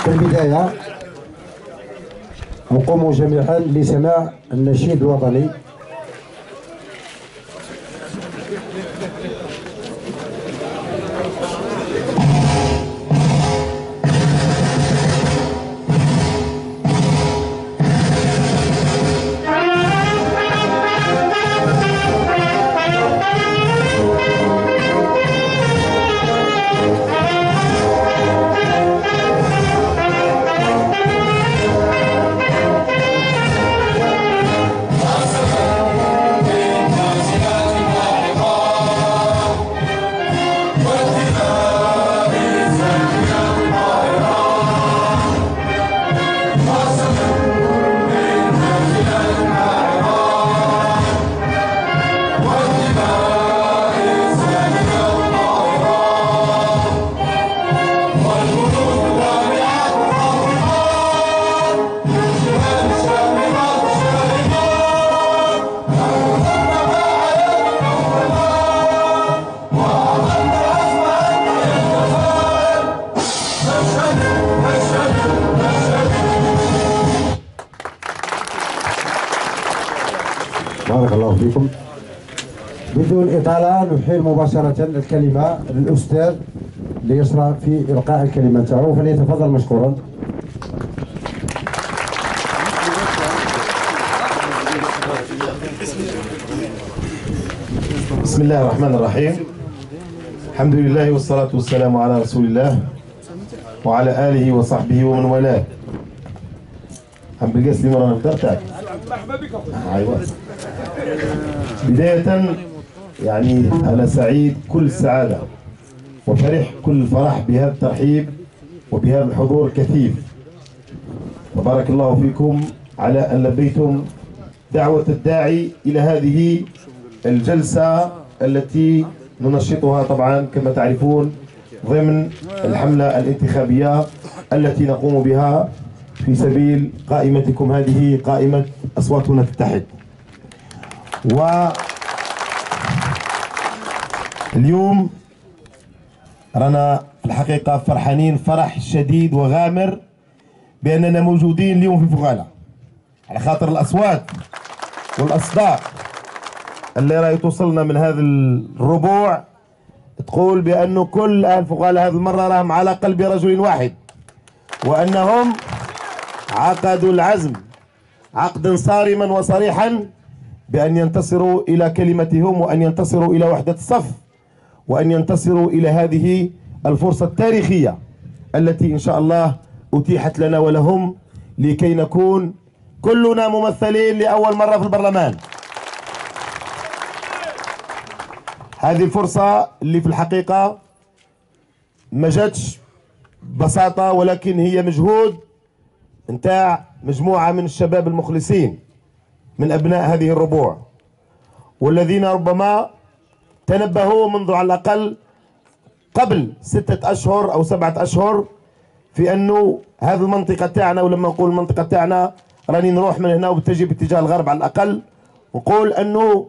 في البداية نقوم جميعا لسماع النشيد الوطني. بارك الله فيكم. بدون إطالة نحيل مباشرة الكلمة للأستاذ ليشرع في إلقاء الكلمة تاعو، فليتفضل مشكورا. بسم الله الرحمن الرحيم. الحمد لله والصلاة والسلام على رسول الله وعلى آله وصحبه ومن والاه. عم بقاس لي مرة نبدأ تاعك. أيوة. بداية يعني أنا سعيد كل السعادة وفرح كل الفرح بهذا الترحيب وبهذا الحضور الكثيف. وبارك الله فيكم على أن لبيتم دعوة الداعي إلى هذه الجلسة التي ننشطها طبعا كما تعرفون ضمن الحملة الانتخابية التي نقوم بها في سبيل قائمتكم هذه، قائمة أصواتنا تتحد. واليوم رانا في الحقيقة فرحانين فرح شديد وغامر بأننا موجودين اليوم في فغالة، على خاطر الأصوات والأصداء اللي راهي توصلنا من هذا الربوع تقول بأنه كل أهل فغالة هذه المرة راهم على قلب رجل واحد، وأنهم عقدوا العزم عقدا صارما وصريحا بأن ينتصروا إلى كلمتهم، وأن ينتصروا إلى وحدة الصف، وأن ينتصروا إلى هذه الفرصة التاريخية التي إن شاء الله أتيحت لنا ولهم لكي نكون كلنا ممثلين لأول مرة في البرلمان. هذه الفرصة اللي في الحقيقة ما جاتش ببساطة، ولكن هي مجهود نتاع مجموعة من الشباب المخلصين من أبناء هذه الربوع، والذين ربما تنبهوا منذ على الأقل قبل 6 أشهر أو 7 أشهر في أنه هذه المنطقة تاعنا، ولما نقول المنطقة تاعنا راني نروح من هنا وبتجي باتجاه الغرب على الأقل، نقول أنه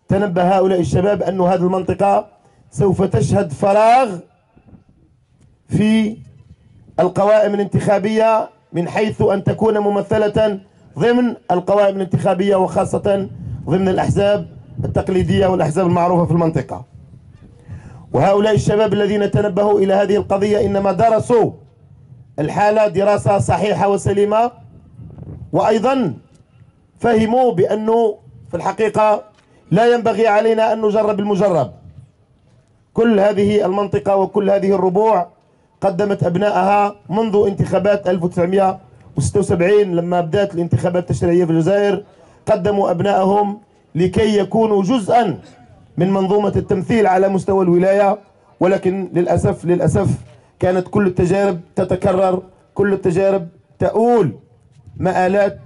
تنبه هؤلاء الشباب أن هذه المنطقة سوف تشهد فراغ في القوائم الانتخابية من حيث أن تكون ممثلة ضمن القوائم الانتخابية، وخاصة ضمن الأحزاب التقليدية والأحزاب المعروفة في المنطقة. وهؤلاء الشباب الذين تنبهوا إلى هذه القضية إنما درسوا الحالة دراسة صحيحة وسليمة، وأيضا فهموا بأنه في الحقيقة لا ينبغي علينا أن نجرب المجرب. كل هذه المنطقة وكل هذه الربوع قدمت أبنائها منذ انتخابات 1976 لما بدأت الانتخابات التشريعية في الجزائر، قدموا أبنائهم لكي يكونوا جزءا من منظومة التمثيل على مستوى الولاية. ولكن للأسف كانت كل التجارب تتكرر، كل التجارب تؤول مآلات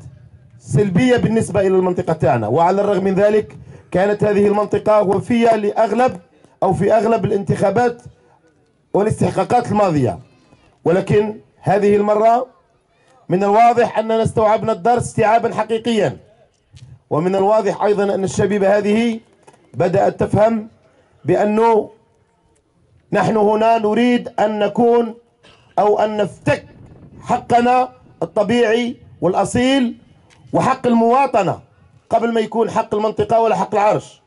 سلبية بالنسبة إلى المنطقة تاعنا. وعلى الرغم من ذلك كانت هذه المنطقة وفية لأغلب أو في أغلب الانتخابات والاستحقاقات الماضية. ولكن هذه المرة من الواضح أننا استوعبنا الدرس استيعابا حقيقيا، ومن الواضح أيضا أن الشبيبة هذه بدأت تفهم بأنه نحن هنا نريد أن نكون أو أن نفتك حقنا الطبيعي والأصيل وحق المواطنة قبل ما يكون حق المنطقة ولا حق العرش.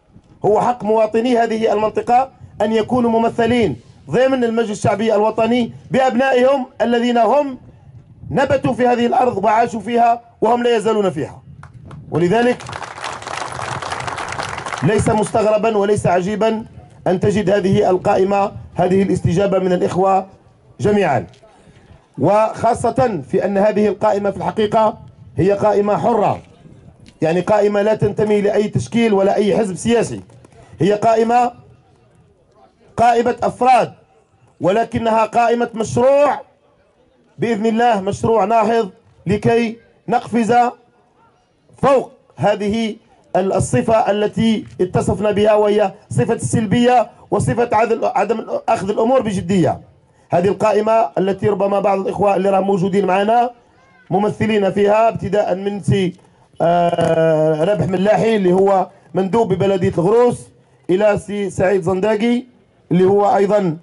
هو حق مواطني هذه المنطقة أن يكونوا ممثلين ضمن المجلس الشعبي الوطني بأبنائهم الذين هم نبتوا في هذه الأرض وعاشوا فيها وهم لا يزالون فيها. ولذلك ليس مستغربا وليس عجيبا أن تجد هذه القائمة هذه الاستجابة من الإخوة جميعا، وخاصة في أن هذه القائمة في الحقيقة هي قائمة حرة، يعني قائمة لا تنتمي لأي تشكيل ولا أي حزب سياسي، هي قائمة أفراد، ولكنها قائمة مشروع بإذن الله، مشروع ناهض لكي نقفز فوق هذه الصفة التي اتصفنا بها، وهي صفة السلبية وصفة عدم أخذ الأمور بجدية. هذه القائمة التي ربما بعض الإخوة اللي راهم موجودين معنا ممثلين فيها، ابتداء من سي رابح ملاحي اللي هو مندوب ببلدية الغروس، إلى سي سعيد زنداقي اللي هو أيضا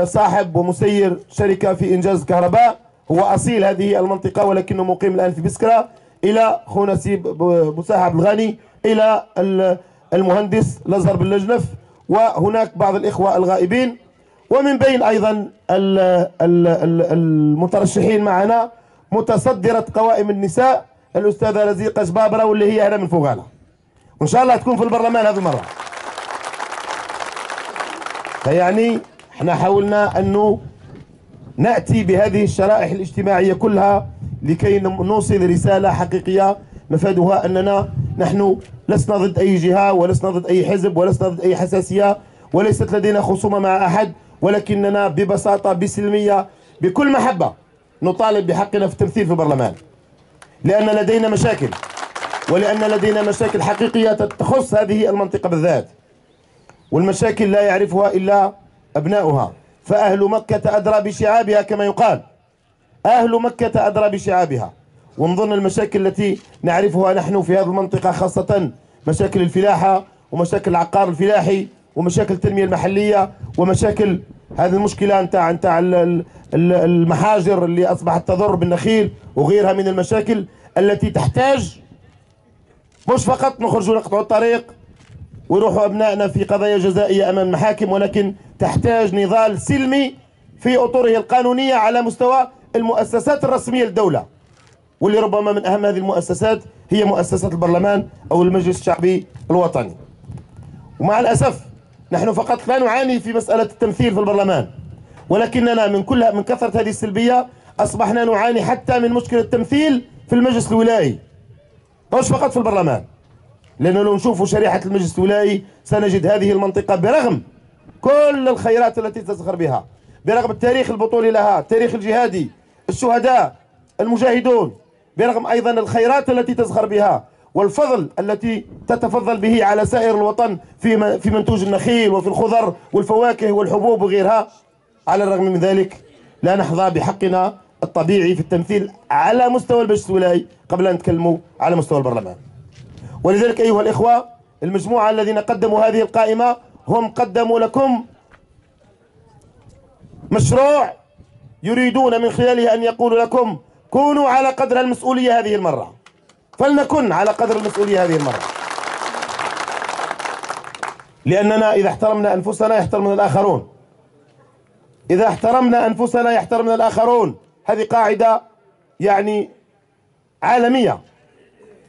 صاحب ومسير شركة في إنجاز الكهرباء، هو أصيل هذه المنطقة ولكنه مقيم الآن في بسكرة، إلى خونا سي مساح عبد الغني، إلى المهندس الأزهر بن لجنف، وهناك بعض الإخوة الغائبين، ومن بين أيضا المترشحين معنا متصدرة قوائم النساء الأستاذة رزيقة جبابرة واللي هي هنا من فوقانا، وإن شاء الله تكون في البرلمان هذه المرة. فيعني احنا حاولنا أنه نأتي بهذه الشرائح الاجتماعية كلها لكي نوصل رسالة حقيقية مفادها أننا نحن لسنا ضد أي جهة ولسنا ضد أي حزب ولسنا ضد أي حساسية، وليست لدينا خصومة مع أحد، ولكننا ببساطة بسلمية بكل محبة نطالب بحقنا في التمثيل في البرلمان، لأن لدينا مشاكل، ولأن لدينا مشاكل حقيقية تخص هذه المنطقة بالذات، والمشاكل لا يعرفها إلا أبناؤها، فأهل مكة أدرى بشعابها كما يقال، أهل مكة أدرى بشعابها. ونظن المشاكل التي نعرفها نحن في هذه المنطقة خاصة مشاكل الفلاحة ومشاكل العقار الفلاحي ومشاكل التنمية المحلية ومشاكل هذه المشكلة نتاع المحاجر اللي أصبحت تضر بالنخيل وغيرها من المشاكل التي تحتاج مش فقط نخرجوا نقطعوا الطريق ويروحوا أبنائنا في قضايا جزائية أمام المحاكم، ولكن تحتاج نضال سلمي في أطره القانونية على مستوى المؤسسات الرسمية للدولة، واللي ربما من أهم هذه المؤسسات هي مؤسسة البرلمان أو المجلس الشعبي الوطني. ومع الأسف نحن فقط لا نعاني في مسألة التمثيل في البرلمان، ولكننا من كثرة هذه السلبية أصبحنا نعاني حتى من مشكلة التمثيل في المجلس الولائي، مش فقط في البرلمان، لأنه لو نشوفوا شريحة المجلس الولائي سنجد هذه المنطقة برغم كل الخيرات التي تزخر بها، برغم التاريخ البطولي لها، التاريخ الجهادي، الشهداء، المجاهدون، برغم أيضا الخيرات التي تزخر بها والفضل التي تتفضل به على سائر الوطن في منتوج النخيل وفي الخضر والفواكه والحبوب وغيرها، على الرغم من ذلك لا نحظى بحقنا الطبيعي في التمثيل على مستوى المجلس الولائي قبل أن نتكلموا على مستوى البرلمان. ولذلك أيها الإخوة، المجموعة الذين قدموا هذه القائمة هم قدموا لكم مشروع يريدون من خلاله أن يقولوا لكم كونوا على قدر المسؤولية هذه المرة، فلنكن على قدر المسؤولية هذه المرة، لأننا إذا احترمنا أنفسنا يحترمنا الآخرون، إذا احترمنا أنفسنا يحترمنا الآخرون. هذه قاعدة يعني عالمية،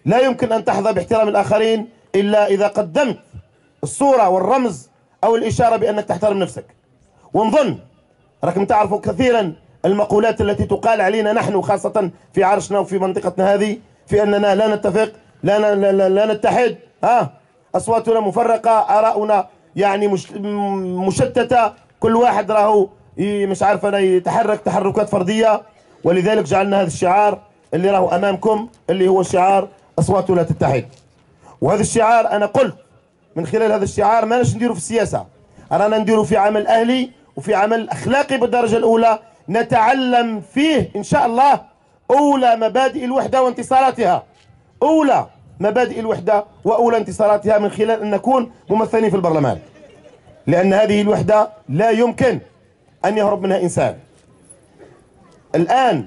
لا يمكن أن تحظى باحترام الآخرين إلا إذا قدمت الصورة والرمز أو الإشارة بأنك تحترم نفسك. ونظن راكم تعرفوا كثيرا المقولات التي تقال علينا نحن خاصة في عرشنا وفي منطقتنا هذه في أننا لا نتفق، لا نتحد، أصواتنا مفرقة، آراؤنا يعني مشتتة، كل واحد راهو مش عارف أنا يتحرك تحركات فردية. ولذلك جعلنا هذا الشعار اللي راهو أمامكم اللي هو الشعار أصوات لا تتحد. وهذا الشعار أنا قلت من خلال هذا الشعار ما نش نديره في السياسة، رانا نديره في عمل أهلي وفي عمل أخلاقي بالدرجة الأولى، نتعلم فيه إن شاء الله أولى مبادئ الوحدة وانتصاراتها، أولى مبادئ الوحدة وأولى انتصاراتها من خلال أن نكون ممثلين في البرلمان، لأن هذه الوحدة لا يمكن أن يهرب منها إنسان. الآن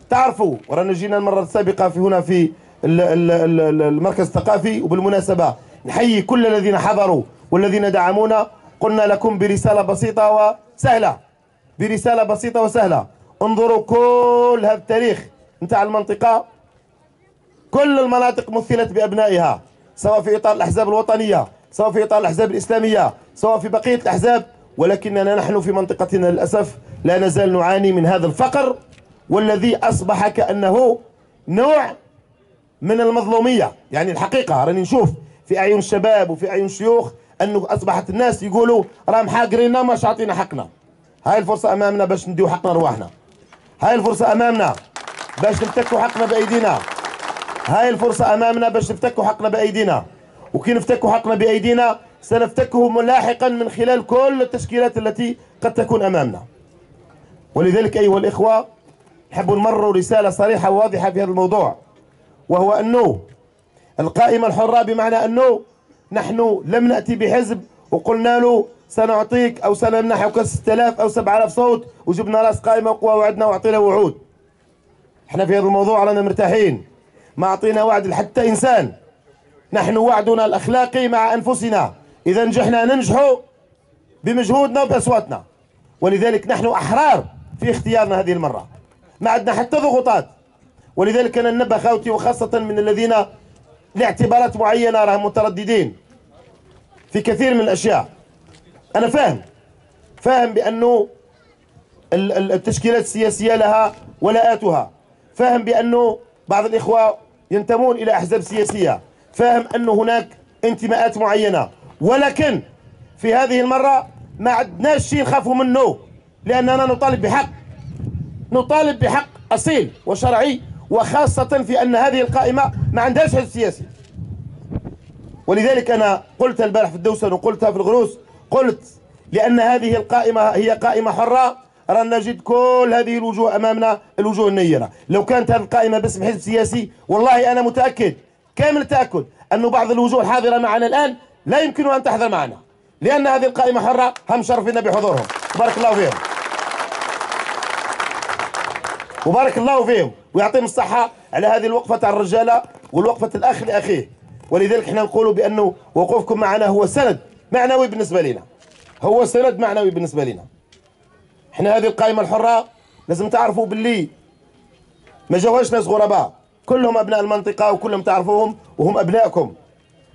تعرفوا ورانا جينا المره السابقه في هنا في المركز الثقافي، وبالمناسبه نحيي كل الذين حضروا والذين دعمونا. قلنا لكم برساله بسيطه وسهله، برساله بسيطه وسهله. انظروا كل هذا التاريخ نتاع المنطقه، كل المناطق مثلت بابنائها، سواء في اطار الاحزاب الوطنيه، سواء في اطار الاحزاب الاسلاميه، سواء في بقيه الاحزاب، ولكننا نحن في منطقتنا للاسف لا نزال نعاني من هذا الفقر، والذي اصبح كانه نوع من المظلوميه. يعني الحقيقه راني نشوف في اعين الشباب وفي اعين الشيوخ انه اصبحت الناس يقولوا راهم حاقريننا مش عاطينا حقنا. هاي الفرصه امامنا باش نديو حقنا رواحنا، هاي الفرصه امامنا باش نفتكوا حقنا بايدينا، هاي الفرصه امامنا باش نفتكوا حقنا بايدينا. وكي نفتكوا حقنا بايدينا سنفتكه لاحقا من خلال كل التشكيلات التي قد تكون امامنا. ولذلك ايها الاخوه نحب نمرر رساله صريحه وواضحه في هذا الموضوع، وهو انه القائمه الحره بمعنى انه نحن لم ناتي بحزب وقلنا له سنعطيك او سنمنحك 6000 او 7000 صوت وجبنا راس قائمه وقوى وعدنا واعطينا وعود. احنا في هذا الموضوع رانا مرتاحين، ما اعطينا وعد لحتى انسان. نحن وعدنا الاخلاقي مع انفسنا، اذا نجحنا ننجحوا بمجهودنا وباصواتنا. ولذلك نحن احرار في اختيارنا هذه المره، ما عندنا حتى ضغوطات. ولذلك انا ننبه خاوتي وخاصه من الذين لاعتبارات معينه راهم مترددين في كثير من الاشياء. انا فاهم بانه التشكيلات السياسيه لها ولاءاتها، فاهم بانه بعض الاخوه ينتمون الى احزاب سياسيه، فاهم انه هناك انتماءات معينه، ولكن في هذه المره ما عندناش شيء نخافوا منه، لاننا نطالب بحق اصيل وشرعي، وخاصه في ان هذه القائمه ما عندهاش حزب سياسي. ولذلك انا قلت البارح في الدوسن وقلتها في الغروس، قلت لان هذه القائمه هي قائمه حره، رانا نجد كل هذه الوجوه امامنا، الوجوه النيره. لو كانت هذه القائمه باسم حزب سياسي والله انا متاكد كامل التاكد انه بعض الوجوه الحاضره معنا الان لا يمكن ان تحضر معنا، لان هذه القائمه حره، هم شرفنا بحضورهم. بارك الله فيهم، وبارك الله فيهم ويعطيهم الصحه على هذه الوقفه تاع الرجاله والوقفه الاخ لاخيه. ولذلك احنا نقولوا بانه وقوفكم معنا هو سند معنوي بالنسبه لنا، هو سند معنوي بالنسبه لنا. احنا هذه القائمه الحره لازم تعرفوا باللي ما جاوهاش ناس غرباء، كلهم ابناء المنطقه وكلهم تعرفوهم وهم ابنائكم.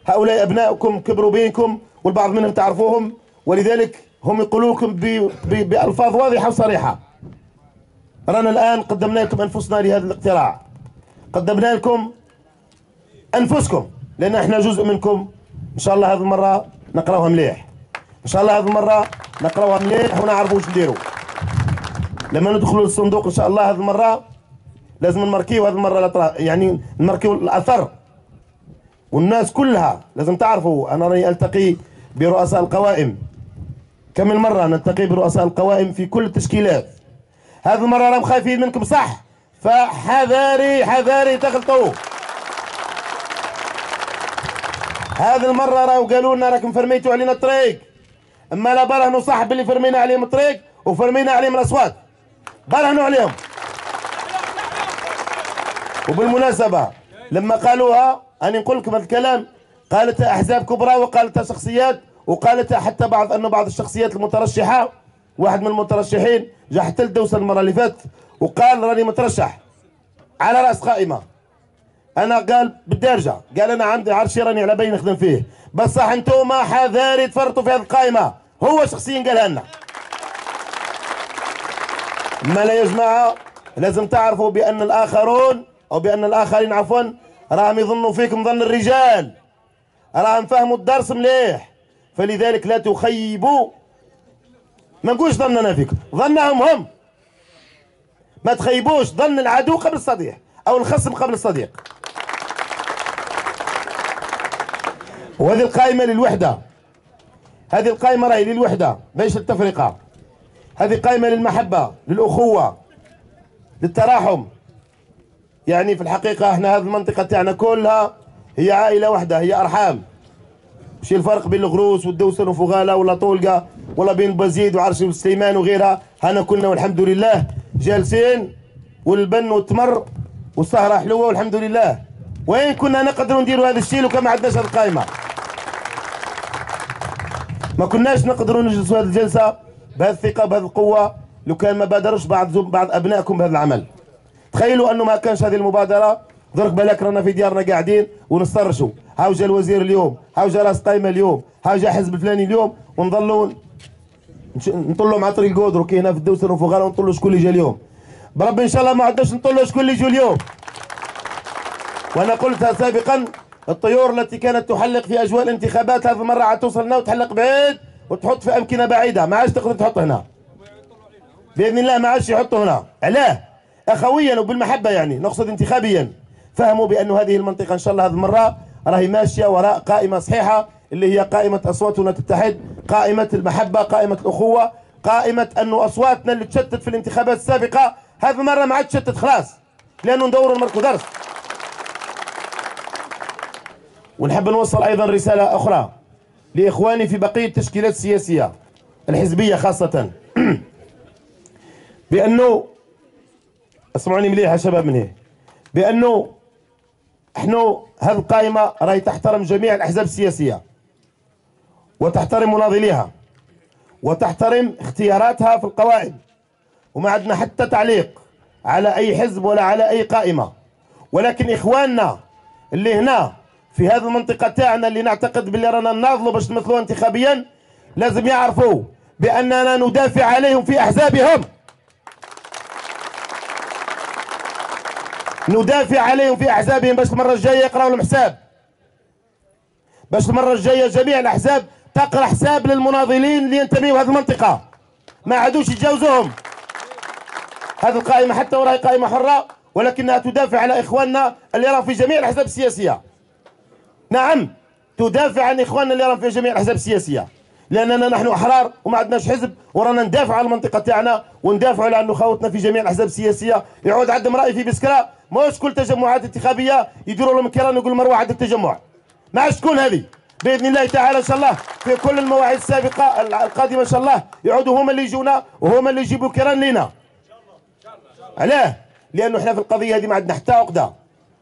هؤلاء ابنائكم كبروا بينكم والبعض منهم تعرفوهم، ولذلك هم يقولوا لكم بالفاظ واضحه وصريحه. رانا الان قدمنا لكم انفسنا لهذا الاقتراع، قدمنا لكم انفسكم، لان احنا جزء منكم. ان شاء الله هذه المره نقراوها مليح، ان شاء الله هذه المره نقراوها مليح ونعرفوا واش نديروا. لما ندخلوا للصندوق ان شاء الله هذه المره لازم نماركيو هذه المره، يعني نماركيو الاثر. والناس كلها لازم تعرفوا انا راني التقي برؤساء القوائم، كم من مره نلتقي برؤساء القوائم في كل التشكيلات. هذه المره راهم خايفين منكم صح، فحذاري تغلطوا. هذه المره راهو قالوا لنا راكم فرميتوا علينا الطريق، اما لا برهنوا صح باللي فرمينا عليهم الطريق وفرمينا عليهم الاصوات، برهنوا عليهم. وبالمناسبه لما قالوها انا نقول لكم هذا الكلام، قالتها احزاب كبرى وقالتها شخصيات، وقالتها حتى بعض الشخصيات المترشحه. واحد من المترشحين جا حتى الدوسه المره اللي فاتت وقال راني مترشح على راس قائمه. انا قال بالدارجه، قال انا عندي عرشي راني على بالي نخدم فيه، بصح انتوما حذاري تفرطوا في هذه القائمه. هو شخصيا قالها لنا. ما لا يا جماعه لازم تعرفوا بان الاخرون او بان الاخرين عفوا راهم يظنوا فيكم ظن الرجال، راهم فهموا الدرس مليح، فلذلك لا تخيبوا. ما نقولش ظننا فيكم، ظنهم هم. ما تخيبوش ظن العدو قبل الصديق او الخصم قبل الصديق. وهذه القائمه للوحده، هذه القائمه راهي للوحده ليش التفرقه. هذه قائمه للمحبه، للاخوه، للتراحم. يعني في الحقيقه احنا هذه المنطقه تاعنا كلها هي عائله واحده، هي ارحام. ماشي الفرق بين الغروس والدوسن وفغاله ولا طولقه ولا بين بازيد وعرشي وسليمان وغيرها. هنا كلنا والحمد لله جالسين والبن والتمر والسهرة حلوة والحمد لله. وين كنا نقدروا نديروا هذا الشيء لو كان ما عندناش هذه القائمة؟ ما كناش نقدروا نجلسوا هذه الجلسة بهذه الثقة بهذه القوة لو كان ما بادرش بعض أبنائكم بهذا العمل. تخيلوا أنه ما كانش هذه المبادرة، درك بالك رانا في ديارنا قاعدين ونسترشوا، هاو جا الوزير اليوم، هاو جا راس قائمة اليوم، هاو جا حزب الفلاني اليوم، ونظلوا نطلوا مع طريق القودر كي هنا في الدوسر وفوغالا ونطلوا شكون اللي جا اليوم. بربي ان شاء الله ما عدناش نطلوا شكون اللي يجوا اليوم. وانا قلتها سابقا، الطيور التي كانت تحلق في اجواء الانتخابات هذه المره عاد توصل هنا وتحلق بعيد وتحط في امكنه بعيده، ما عادش تقدر تحط هنا. باذن الله ما عادش يحطوا هنا. علاه؟ اخويا وبالمحبه، يعني نقصد انتخابيا. فهموا بأن هذه المنطقة إن شاء الله هذه المرة راهي ماشية وراء قائمة صحيحة، اللي هي قائمة أصواتنا تتحد، قائمة المحبة، قائمة الأخوة، قائمة أنه أصواتنا اللي تشتت في الانتخابات السابقة هذه المرة ما عاد تشتت خلاص، لأنه ندوروا المركو درس. ونحب نوصل أيضا رسالة أخرى لإخواني في بقية التشكيلات السياسية الحزبية خاصة، بأنه اسمعوني مليح يا شباب من هنا، بأنه احنا هذه القائمة راهي تحترم جميع الأحزاب السياسية وتحترم مناضليها وتحترم اختياراتها في القواعد، وما عندنا حتى تعليق على أي حزب ولا على أي قائمة. ولكن إخواننا اللي هنا في هذه المنطقة تاعنا اللي نعتقد باللي رانا نناضلوا باش نمثلوها انتخابيا لازم يعرفوا بأننا ندافع عليهم في أحزابهم، ندافع عليهم في احزابهم باش المره الجايه يقراوا لهم حساب، باش المره الجايه جميع الاحزاب تقرا حساب للمناضلين اللي ينتميوا هذه المنطقه، ما عادوش يتجاوزوهم. هذه القائمه حتى وراهي قائمه حره ولكنها تدافع على اخواننا اللي راهم في جميع الاحزاب السياسيه. نعم تدافع عن اخواننا اللي راهم في جميع الاحزاب السياسيه، لاننا نحن احرار وما عندناش حزب، ورانا ندافع على المنطقه تاعنا وندافع على انه خوتنا في جميع الاحزاب السياسيه يعود عندهم راي في بسكره، مش كل تجمعات انتخابيه يديروا لهم كيران ويقولوا مروه عند التجمع. ما عادش تكون هذه باذن الله تعالى. ان شاء الله في كل المواعيد السابقه القادمه ان شاء الله يعودوا هما اللي يجونا وهما اللي يجيبوا كيران لينا. علاه؟ لانه احنا في القضيه هذه ما عندنا حتى عقده،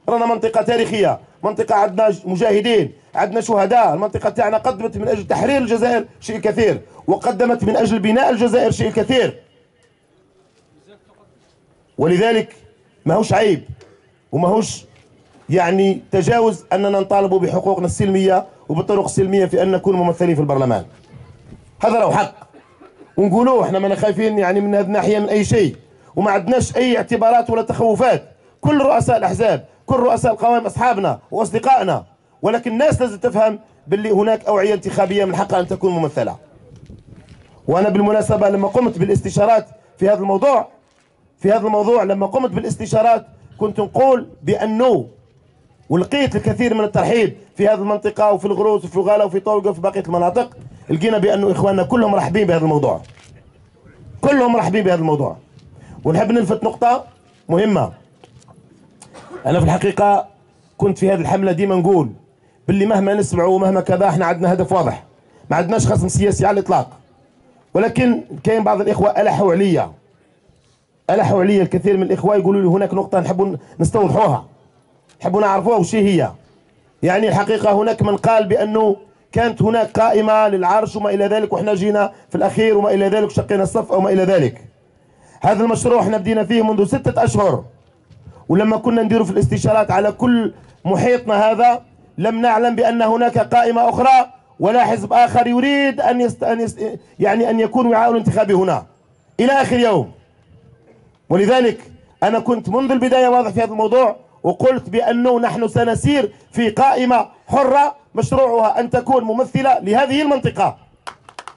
رانا منطقه تاريخيه، منطقه عندنا مجاهدين، عندنا شهداء، المنطقه تاعنا قدمت من اجل تحرير الجزائر شيء كثير، وقدمت من اجل بناء الجزائر شيء كثير. ولذلك ماهوش عيب وماهوش يعني تجاوز اننا نطالبوا بحقوقنا السلميه وبالطرق السلميه في ان نكون ممثلين في البرلمان. هذا له حق ونقولوه، احنا ما خايفين يعني من هذه الناحيه من اي شيء، وما عندناش اي اعتبارات ولا تخوفات. كل رؤساء الاحزاب، كل رؤساء القوائم اصحابنا واصدقائنا، ولكن الناس لازم تفهم باللي هناك اوعيه انتخابيه من حقها ان تكون ممثله. وانا بالمناسبه لما قمت بالاستشارات في هذا الموضوع، لما قمت بالاستشارات كنت نقول بانه، ولقيت الكثير من الترحيب في هذه المنطقه وفي الغروس وفي غالا وفي طولقه وفي بقيه المناطق، لقينا بانه اخواننا كلهم مرحبين بهذا الموضوع، كلهم مرحبين بهذا الموضوع. ونحب نلفت نقطه مهمه، انا في الحقيقه كنت في هذه الحمله ديما نقول باللي مهما نسمعوا ومهما كذا احنا عندنا هدف واضح، ما عندناش خصم سياسي على الاطلاق. ولكن كاين بعض الاخوه الحوا عليا الكثير من الاخوه يقولوا لي هناك نقطه نحب نستوضحوها، نحبوا نعرفوها وش هي. يعني الحقيقه هناك من قال بانه كانت هناك قائمه للعرش وما الى ذلك، وحنا جينا في الاخير وما الى ذلك شقينا الصف او ما الى ذلك. هذا المشروع احنا بدينا فيه منذ 6 أشهر، ولما كنا نديروا في الاستشارات على كل محيطنا هذا لم نعلم بان هناك قائمه اخرى ولا حزب اخر يريد ان يكون وعاء انتخابي هنا الى اخر يوم. ولذلك انا كنت منذ البدايه واضح في هذا الموضوع، وقلت بانه نحن سنسير في قائمه حره مشروعها ان تكون ممثله لهذه المنطقه.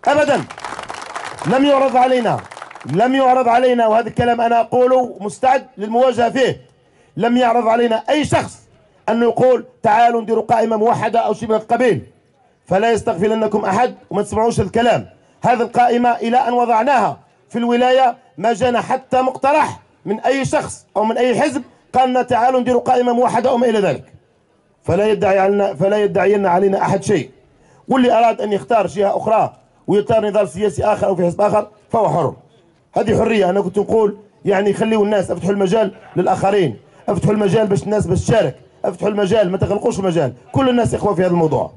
ابدا لم يعرض علينا، وهذا الكلام انا اقوله مستعد للمواجهه فيه، لم يعرض علينا اي شخص انه يقول تعالوا نديروا قائمه موحده او شيء من القبيل، فلا يستغفلنكم احد وما تسمعوش الكلام. هذه القائمه الى ان وضعناها في الولايه ما جانا حتى مقترح من اي شخص او من اي حزب قال لنا تعالوا نديروا قائمه موحده او ما الى ذلك. فلا يدعين علينا احد شيء، واللي اراد ان يختار جهه اخرى ويختار نظام سياسي اخر او في حزب اخر فهو حر، هذه حريه. انا كنت نقول يعني خليوا الناس، افتحوا المجال للاخرين، افتحوا المجال باش الناس باش تشارك، افتحوا المجال، ما تغلقوش المجال، كل الناس اخوه في هذا الموضوع.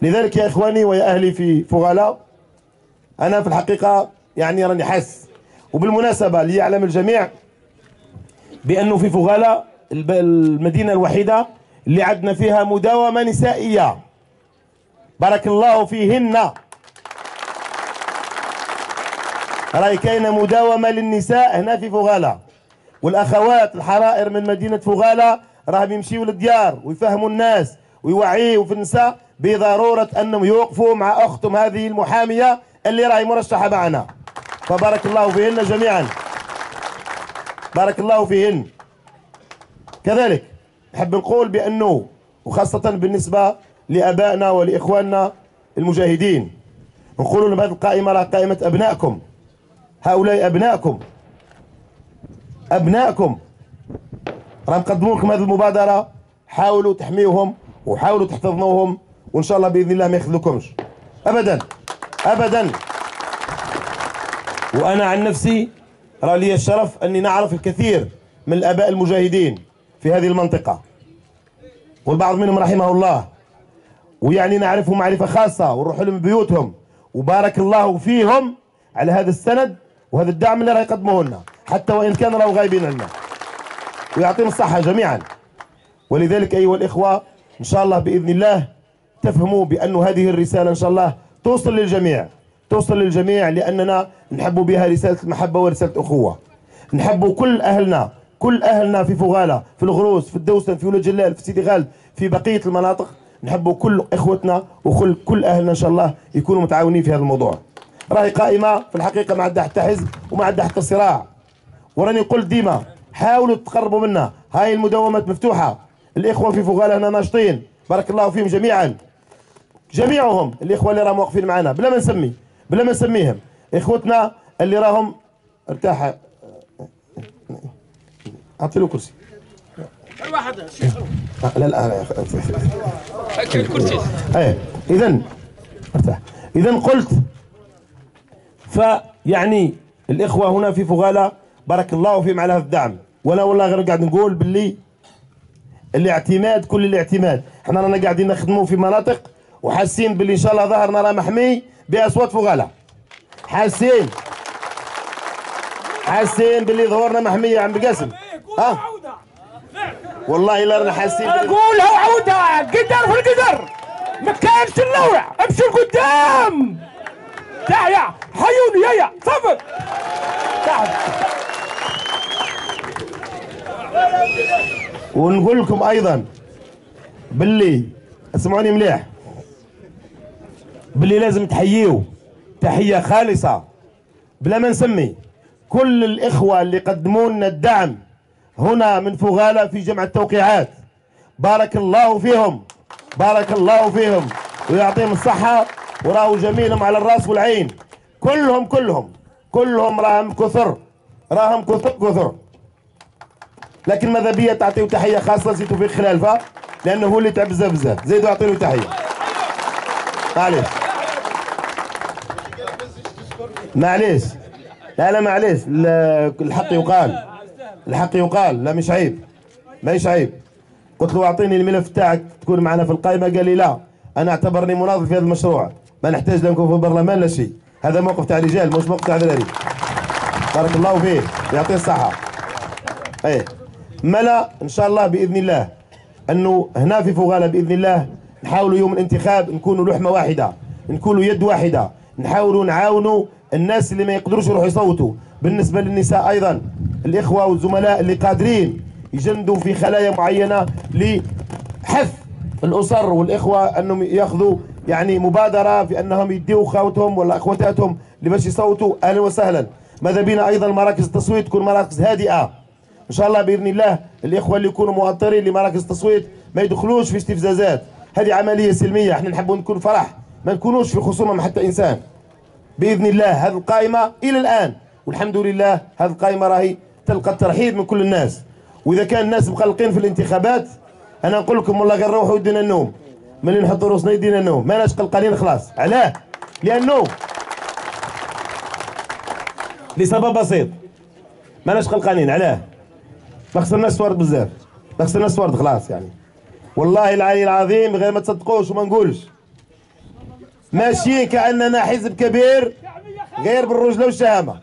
لذلك يا اخواني ويا اهلي في فغالة، انا في الحقيقه يعني راني حاس، وبالمناسبه ليعلم الجميع بانه في فغالة المدينه الوحيده اللي عندنا فيها مداومه نسائيه، بارك الله فيهن. راهي كاينه مداومه للنساء هنا في فغالة، والاخوات الحرائر من مدينه فغالة راهم يمشيوا للديار ويفهموا الناس ويوعيوا في النساء بضروره انهم يوقفوا مع اختهم هذه المحاميه اللي راهي مرشحه معنا، فبارك الله فيهن جميعا، بارك الله فيهن. كذلك نحب نقول بانه وخاصه بالنسبه لابائنا ولاخواننا المجاهدين، نقول لهم هذه القائمه راه قائمه ابنائكم، هؤلاء ابنائكم، ابنائكم راه نقدموا لكم هذه المبادره، حاولوا تحميوهم وحاولوا تحتضنوهم، وان شاء الله باذن الله ما يخذلوكمش ابدا ابدا. وانا عن نفسي راه لي الشرف اني نعرف الكثير من الاباء المجاهدين في هذه المنطقه، والبعض منهم رحمه الله، ويعني نعرفهم معرفه خاصه ونروح لهم بيوتهم، وبارك الله فيهم على هذا السند وهذا الدعم اللي راه يقدموه لنا، حتى وان كان راهو غايبين عنا، ويعطيهم الصحه جميعا. ولذلك ايها الاخوه ان شاء الله باذن الله تفهموا بأن هذه الرساله ان شاء الله توصل للجميع، توصل للجميع، لاننا نحب بها رساله المحبه ورساله الاخوه. نحب كل اهلنا، كل اهلنا في فغالة، في الغروس، في الدوسن، في ولاد جلال، في سيدي غالب، في بقيه المناطق، نحب كل اخوتنا وكل اهلنا ان شاء الله يكونوا متعاونين في هذا الموضوع. راهي قائمه في الحقيقه ما عندها حتى حزب وما عندها حتى صراع، وراني قلت ديما حاولوا تقربوا منا، هاي المداومات مفتوحه، الاخوه في فغالة هنا ناشطين بارك الله فيهم جميعا، جميعهم الاخوه اللي راهم واقفين معنا بلا ما نسميهم، اخوتنا اللي راهم ارتاح، اعطي له كرسي واحد لا كرسي. اذا ارتاح. اذا قلت فيعني الاخوه هنا في فغالة بارك الله فيهم على هذا الدعم، وانا والله غير قاعد نقول باللي الاعتماد كل الاعتماد، احنا رانا قاعدين نخدموا في مناطق وحاسين باللي ان شاء الله ظهرنا راه محمي باصوات فغالة، حاسين باللي ظهورنا محميه يا عم بقاسم. والله لا رانا حاسين، قولها وعودها، قدر في القدر، ما كانش اللوع، امشي لقدام. تعال حيوني يا صفر تعال. ونقول لكم ايضا باللي اسمعوني مليح، باللي لازم تحييوا تحيه خالصه بلا ما نسمي كل الاخوه اللي قدموا لنا الدعم هنا من فغالة في جمع التوقيعات، بارك الله فيهم، بارك الله فيهم ويعطيهم الصحه، وراهو جميلهم على الراس والعين، كلهم راهم كثر، لكن ماذا بيا تعطيو تحيه خاصه لسي توفيق خلالفه، لانه هو اللي تعب بزاف، زيدوا اعطيو تحيه. معليش لا معليش، الحق يقال، لا مش عيب، ماهيش عيب. قلت له اعطيني الملف تاعك تكون معنا في القائمه، قال لي لا انا اعتبرني مناضل في هذا المشروع، ما نحتاج لا نكون في البرلمان لا شيء، هذا موقف تاع رجال مش موقف تاع ذراري. بارك الله فيه يعطيه الصحه. ملا ان شاء الله باذن الله انه هنا في فغالة باذن الله نحاولوا يوم الانتخاب نكونوا لحمه واحده، نكونوا يد واحده، نحاولوا نعاونوا الناس اللي ما يقدروش يروحوا يصوتوا. بالنسبه للنساء ايضا الاخوه والزملاء اللي قادرين يجندوا في خلايا معينه لحث الاسر والاخوه انهم ياخذوا يعني مبادره في انهم يديوا خواتهم ولا اخواتاتهم اللي باش يصوتوا، اهلا وسهلا. ماذا بينا ايضا مراكز التصويت تكون مراكز هادئه ان شاء الله باذن الله، الاخوه اللي يكونوا مؤطرين لمراكز التصويت ما يدخلوش في استفزازات، هذه عمليه سلميه، احنا نحبوا نكون فرح، ما نكونوش في خصومه مع حتى انسان باذن الله. هذه القائمه الى الان والحمد لله هذه القائمه راهي تلقى الترحيب من كل الناس، واذا كان الناس مقلقين في الانتخابات انا نقول لكم والله غير روحوا يدينا النوم، ملي نحطوا روسنا يدينا النوم، ماناش قلقانين خلاص. علاه؟ لسبب بسيط، ماناش قلقانين. علاه؟ ما خسرناش ورد بزاف، ما خسرناش ورد خلاص يعني. والله العلي العظيم غير ما تصدقوش وما نقولش، ماشيين كأننا حزب كبير غير بالرجلة والشهامة.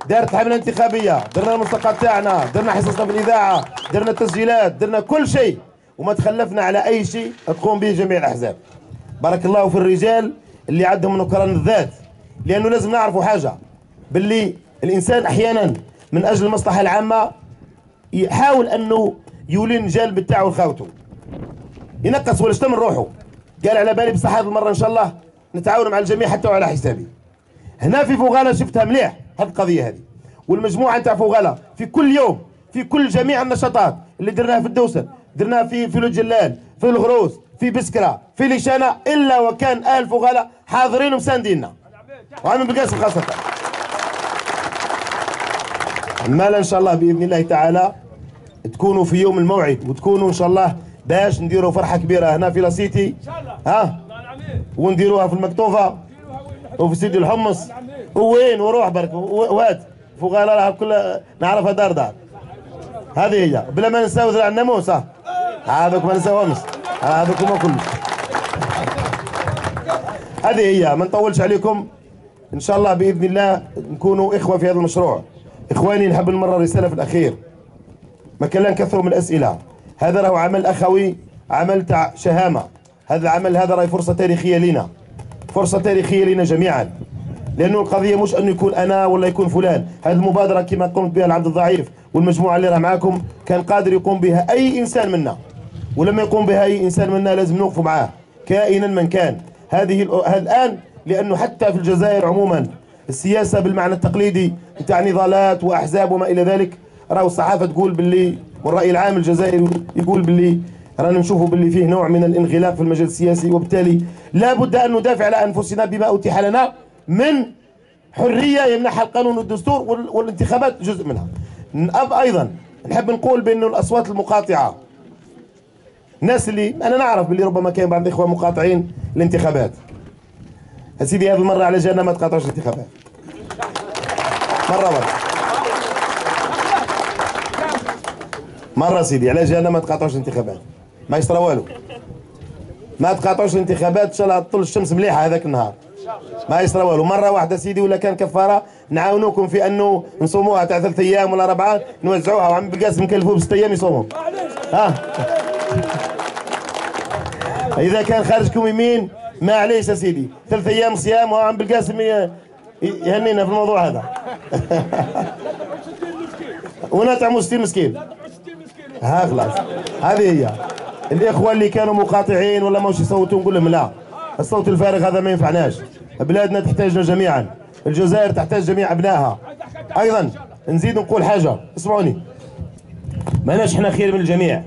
دارت حملة انتخابية، درنا الملصقات تاعنا، درنا حصصنا في الإذاعة، درنا التسجيلات، درنا كل شيء، وما تخلفنا على أي شيء تقوم به جميع الأحزاب. بارك الله في الرجال اللي عندهم نكران الذات، لأنه لازم نعرفوا حاجة، باللي الإنسان أحيانا من أجل المصلحة العامة يحاول أنه يولين جانب بتاعه لخاوته، ينقص ولا شتم من روحه. قال على بالي بصح هذه المرة إن شاء الله نتعاون مع الجميع حتى على حسابي. هنا في فوغالا شفتها مليح هذه القضية هذه، والمجموعة نتاع فوغالا في كل يوم في كل جميع النشاطات اللي درناها في الدوسر، درناها في لو جلال، في الغروس، في بسكرة، في ليشانة، إلا وكان أهل فوغالا حاضرين ومسانديننا، وعم بالقاسم خاصة. المال إن شاء الله بإذن الله تعالى تكونوا في يوم الموعد، وتكونوا إن شاء الله باش نديروا فرحة كبيرة هنا في لاسيتي، ونديروها في المكتوفة وفي سيدي الحمص وين وروح برك وهات فوغالا راها كلها نعرفها دار دار. هذه هي بلا ما نساو ذراع الناموس. هذوك ما نساوهمش، هذوك هما كلهم. هذه هي، ما نطولش عليكم. ان شاء الله باذن الله نكونوا اخوه في هذا المشروع. اخواني نحب نمرر رساله في الاخير، ما كان لا نكثروا من الاسئله. هذا راهو عمل اخوي، عمل تاع شهامه. هذا العمل هذا راهي فرصه تاريخيه لنا، فرصه تاريخيه لنا جميعا، لانه القضيه مش انه يكون انا ولا يكون فلان. هذه المبادره كما قمت بها العبد الضعيف والمجموعه اللي راه معاكم كان قادر يقوم بها اي انسان منا، ولما يقوم بها اي انسان منا لازم نوقفوا معاه كائنا من كان. هذه الان، لانه حتى في الجزائر عموما السياسه بالمعنى التقليدي نتاع نضالات واحزاب وما الى ذلك، راهو الصحافه تقول باللي، والراي العام الجزائري يقول باللي رانا نشوفوا باللي فيه نوع من الانغلاق في المجال السياسي، وبالتالي لا بد ان ندافع على انفسنا بما اتيح لنا من حريه يمنحها القانون والدستور، والانتخابات جزء منها. ايضا نحب نقول بانه الاصوات المقاطعه، الناس اللي انا نعرف باللي ربما كاين بعض الاخوه مقاطعين الانتخابات، سيدي هذه المره على جالنا ما تقاطعوش الانتخابات مرة سيدي، على جالنا ما تقاطعوش الانتخابات، ما يصرى والو، ما تقاطعوش الانتخابات. ان شاء الله تطل الشمس مليحه هذاك النهار، ما يصرى والو. مره واحده سيدي ولا كان كفاره نعاونوكم في انه نصوموها تاع 3 ايام ولا 4 نوزعوها، وعم بالقاسم نكلفوه ب6 ايام يصوموا. اذا كان خارجكم يمين ما عليش يا سيدي، 3 ايام صيام، وعم بالقاسم يهنينا في الموضوع هذا. ونطعموا 60 مسكين. خلاص، هذه هي. الاخوه اللي كانوا مقاطعين ولا ماوش يصوتوا نقول لهم لا، الصوت الفارغ هذا ما ينفعناش. بلادنا تحتاجنا جميعا، الجزائر تحتاج جميع ابنائها. ايضا نزيد نقول حاجه، اسمعوني، ماناش احنا خير من الجميع،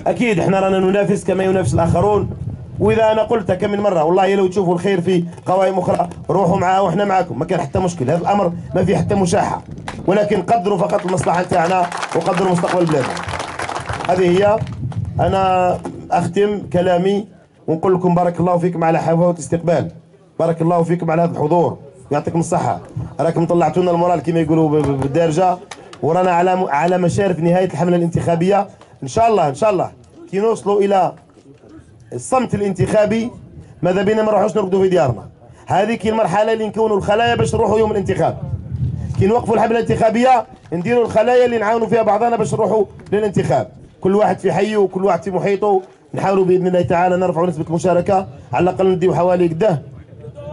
اكيد احنا رانا ننافس كما ينافس الاخرون، واذا انا قلتها كم من مره، والله لو تشوفوا الخير في قوائم اخرى روحوا معاه واحنا معاكم، ما كان حتى مشكل. هذا الامر ما فيه حتى مشاحه، ولكن قدروا فقط المصلحه نتاعنا وقدروا مستقبل بلادنا. هذه هي. انا اختم كلامي ونقول لكم بارك الله فيكم على حفاوة الاستقبال، بارك الله فيكم على هذا الحضور، يعطيكم الصحه. راكم طلعتوا لنا المورال كما يقولوا بالدارجه، ورانا على مشارف نهايه الحمله الانتخابيه. ان شاء الله ان شاء الله كي نوصلوا الى الصمت الانتخابي ماذا بينا ما نروحوش نرقدوا في ديارنا. هذيك المرحله اللي نكونوا الخلايا باش نروحوا يوم الانتخاب، كي نوقفوا الحمله الانتخابيه نديروا الخلايا اللي نعاونوا فيها بعضنا باش نروحوا للانتخاب، كل واحد في حيه وكل واحد في محيطه. نحاولوا باذن الله تعالى نرفعوا نسبه المشاركه، على الاقل نديو حوالي قداه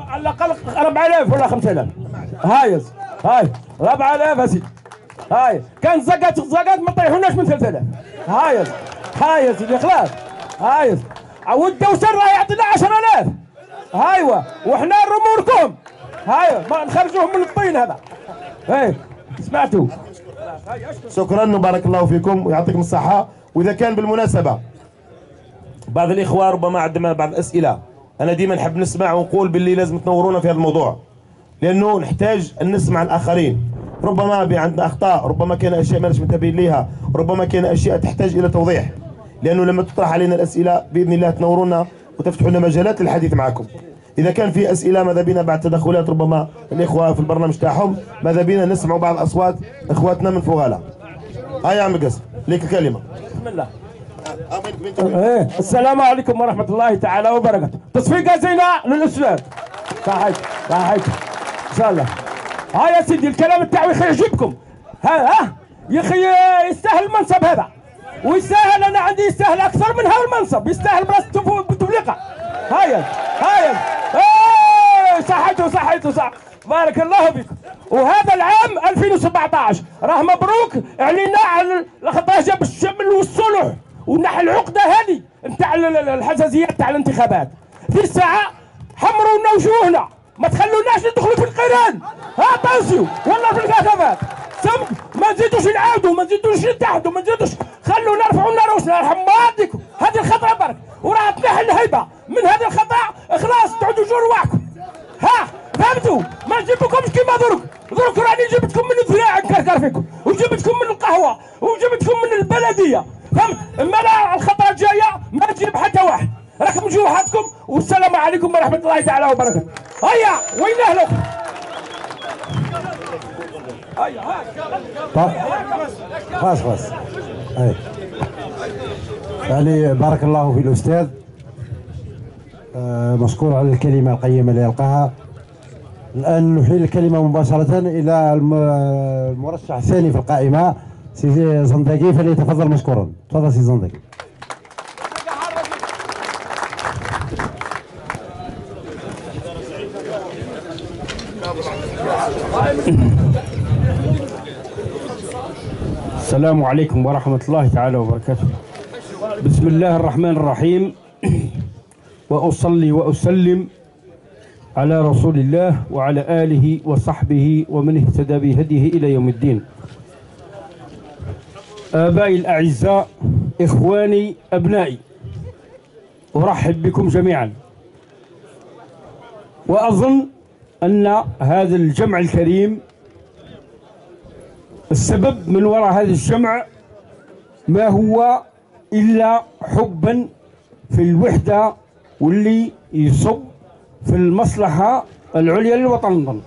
على الاقل 4000 ولا 5000. هاي 4000 يا سيدي. هاي كان زقات ما طيحوناش من 3000. هاي يا سيدي خلاص. هاي والدوسر راه يعطينا 10000. هايوا وحنا نرموركم، هاي ما نخرجوهم من الطين هذا. سمعتوا؟ شكرا وبارك الله فيكم ويعطيكم الصحه. واذا كان بالمناسبه بعض الاخوه ربما عندما بعض الاسئله، انا ديما نحب نسمع ونقول باللي لازم تنورونا في هذا الموضوع، لانه نحتاج ان نسمع الاخرين. ربما عندنا اخطاء، ربما كان اشياء ماناش منتبهين ليها، ربما كان اشياء تحتاج الى توضيح، لانه لما تطرح علينا الاسئله باذن الله تنورونا وتفتحوا لنا مجالات للحديث معكم. اذا كان في اسئله ماذا بينا بعد تدخلات ربما الاخوه في البرنامج تاعهم، ماذا بينا نسمعوا بعض اصوات اخواتنا من فوغالا. هيا عم قاسم ليك الكلمه. بسم الله. السلام عليكم ورحمه الله تعالى وبركاته. تصفيقه زينه للاستاذ. صحيح صحيح ان شاء الله. ها يا سيدي الكلام تاعي يعجبكم. ها يا اخي يستاهل المنصب هذا، ويستاهل، انا عندي يستاهل اكثر من هذا المنصب، يستاهل براسته بتفلقه. هيا صحيتوا صح، بارك الله فيكم. وهذا العام 2017 راه مبروك علينا على خاطر جاب الشمل والصلح ونحى العقده هذه نتاع الحساسيه تاع الانتخابات. في الساعه حمروا لنا وجوهنا، ما تخلوناش ندخلوا في القران. ها طاسيو والله في الانتخابات سمك، ما نزيدوش نعاودوا، ما نزيدوش نتحدوا، ما نزيدوش، خلونا نرفعوا لنا روسنا يرحم والديكم. هذه الخطره برك وراه تنحى الهيبه من هذه الخطا، خلاص تعودوا جوا رواحكم. ها فهمتوا؟ ما نجيبكمش كيما درك راني جبتكم من الذراع نكركر فيكم، وجبتكم من القهوه، وجبتكم من البلديه، فهمت؟ اما لا الخطره الجايه ما تجيب حتى واحد، راكم جوحاتكم. والسلام عليكم ورحمه الله تعالى وبركاته. هيا وين اهلك؟ خلاص يعني بارك الله في الأستاذ، مشكور على الكلمة القيمة اللي ألقاها. الآن نحيل الكلمة مباشرة إلى المرشح الثاني في القائمة سي زندقي، فليتفضل مشكورا. تفضل سي زندقي. السلام عليكم ورحمة الله تعالى وبركاته. بسم الله الرحمن الرحيم، وأصلي وأسلم على رسول الله وعلى آله وصحبه ومن اهتدى بهديه إلى يوم الدين. آبائي الأعزاء، إخواني، أبنائي، أرحب بكم جميعا. وأظن أن هذا الجمع الكريم السبب من وراء هذا الجمع ما هو إلا حبا في الوحدة واللي يصب في المصلحة العليا للوطن.